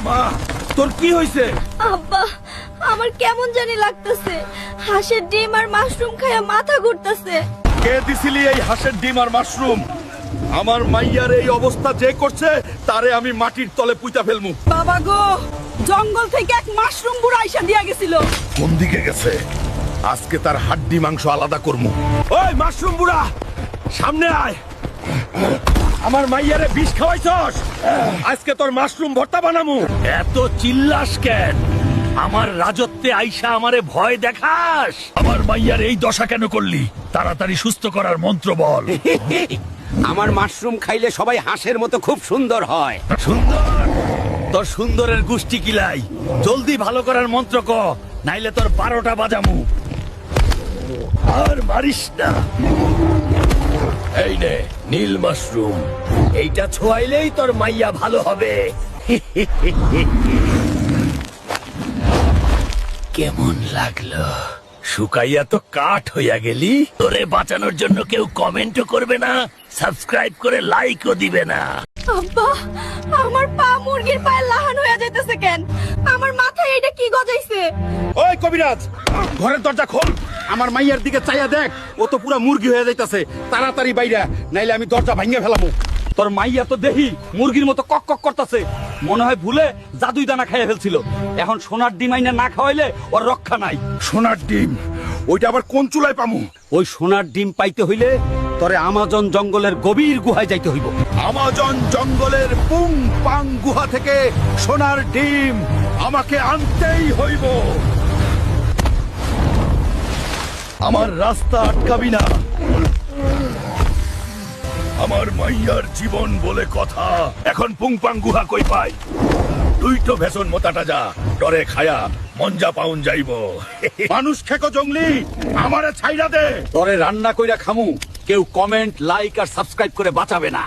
মা তোর কি হইছে? আব্বা, আমার কেমন জানি লাগতেছে। হাঁসের ডিম আর মাশরুম খায়া মাথা ঘুরতেছে। কে দিছিলি এই হাঁসের ডিম আর মাশরুম? আমার মাইয়ার এই অবস্থা যে করছে তারে আমি মাটির তলে পুইতা ফেলমু। বাবা গো, জঙ্গল থেকে এক মাশরুম বুড়া আইসা দিয়া গেছিল। কোন দিকে গেছে? আজকে তার হাড্ডি মাংস আলাদা করমু। ওই মাশরুম বুড়া, সামনে আয়। আমার মাইয়ারে বিষ খাওয়াইছস, আজকে তোর মাশরুম ভর্তা বানামু। এত চিল্লাস কেন? আমার রাজত্বে আইসা আমারে ভয় দেখাস? আমার মাইয়ার এই দশা কেন করলি? তাড়াতাড়ি সুস্থ করার মন্ত্র বল। আমার মাশরুম খাইলে সবাই হাঁসের মতো খুব সুন্দর হয়। সুন্দর? তোর সুন্দরের গোষ্ঠী কিলাই। জলদি ভালো করার মন্ত্র ক, নাইলে তোর 12টা বাজামু। আর মারিস না। এই নে নীল মাশরুম, এইটা ছোয়াইলেই তোর মাইয়া ভালো হবে। কেমন লাগলো? শুকাইয়া তো কাঠ হইয়া গেলি। তোরে বাঁচানোর জন্য কেউ কমেন্টও করবে না, সাবস্ক্রাইব করে লাইকও দিবে না। আব্বা, আমার পা মুরগির পায়ে লাহান হয়ে যাইতেছে কেন? আমার মাথায় এটা কি গজাইছে? ওই কবিরাজ, ঘরের দরজা খোল। আমার মাইয়ার দিকে চাইয়া দেখ, ও তো পুরা মুরগি হয়ে যাইতাছে। তাড়াতাড়ি বাইরা, নাইলে আমি দরজা ভাঙিয়ে ফেলামু। তোর মাইয়া তো দেখি মুরগির মতো কক কক করতেছে। মনে হয় ভুলে জাদুই দানা খাইয়া ফেলছিল। এখন সোনার ডিম আইনা না খাওয়াইলে ওর রক্ষা নাই। সোনার ডিম? ওইটা আবার কোন চুলায় পামু? ওই সোনার ডিম পাইতে হইলে তোরে আমাজন জঙ্গলের গভীর গুহায় যাইতে হইব। আমাজন জঙ্গলের পুং পাং গুহা থেকে সোনার ডিম আমাকে আনতেই হইব। আমার রাস্তা আটকাবি না। আমার মাইয়ার জীবন বলে কথা। এখন পুং পাং গুহা কই পাই? তুই তো ভেষণ মোতাটা যা, ডরে খায়া মঞ্জা পাউন যাইব। মানুষ খেকো জঙ্গলি, আমারে ছাইরা দে। তোরে রান্না কইরা খামু, কেউ কমেন্ট লাইক আর সাবস্ক্রাইব করে বাঁচাবে না।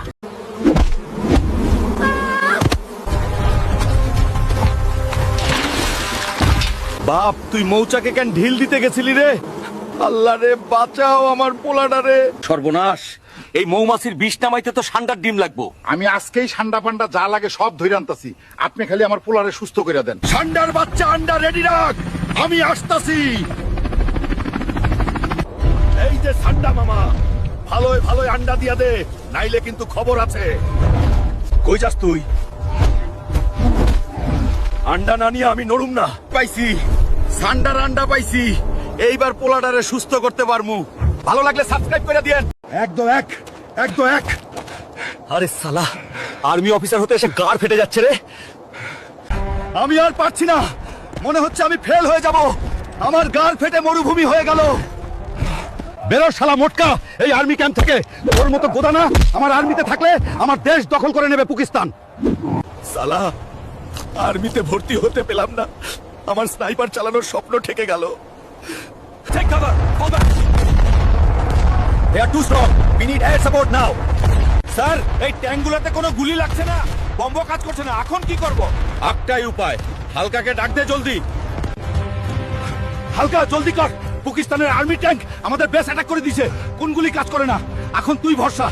বাপ, তুই মৌচাকে কেন ঢিল দিতে গেছিলি রে? আল্লাহ রে বাঁচাও আমার পোলাটা রে। সর্বনাশ, এই মৌমাছির বিষ নামাইতে তো ষান্ডার ডিম লাগবো। আমি আজকেই ঠান্ডা পান্ডা যা লাগে সব ধরে আনতাছি। আপনি খালি আমার পোলারে সুস্থ করে দেন। ঠান্ডার বাচ্চা আন্ডা রেডি রাখ, আমি আসতাছি। এই যে ঠান্ডা মামা, ভালোই ভালোই আন্ডা দিয়া দে, নাইলে কিন্তু খবর আছে। কই যাস তুই? আন্ডা না নিয়ে আমি নড়ুম না। পাইছি, ঠান্ডার আন্ডা পাইছি। এইবার পোলাডারে সুস্থ করতে পারমু। ভালো লাগলে সাবস্ক্রাইব করে দিয়েন। একদম এক, একদম এক। আরে সালা, আর্মি অফিসার হতে এসে গাড় ফেটে যাচ্ছে রে। আমি আর পারছি না, মনে হচ্ছে আমি ফেল হয়ে যাব। আমার গাল ফেটে মরুভূমি হয়ে গেল। বেরো শালা মোটকা এই আর্মি ক্যাম্প থেকে। ওর মতো গোদানা আমার আর্মিতে থাকলে আমার দেশ দখল করে নেবে পাকিস্তান। সালা, আর্মিতে ভর্তি হতে পেলাম না। আমার স্নাইপার চালানোর স্বপ্ন ঠেকে গেল। Take cover, fall back. They are too strong. We need air support now. Sir, এই ট্যাঙ্কগুলোতে কোনো গুলি লাগছে না, বম্ব কাজ করছে না। এখন কি করব? একটাই উপায়, হালকাকে ডাক দে জলদি। হালকা জলদি কর। পাকিস্তানের আর্মি ট্যাঙ্ক আমাদের বেস অ্যাটাক করে দিয়েছে। কোন গুলি কাজ করে না। এখন তুই ভরসা।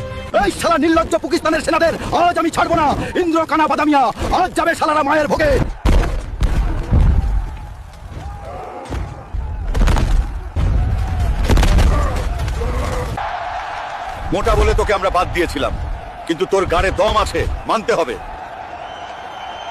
এই শালা নির্লজ্জ পাকিস্তানের সেনাদের আজ আমি ছাড়বো না। ইন্দ্র কানা বাদামিয়া, আজ যাবে শালারা মায়ের ভোগে। মোটা বলে তোকে আমরা বাদ দিয়েছিলাম, কিন্তু তোর গাড়ে দম আছে, মানতে হবে।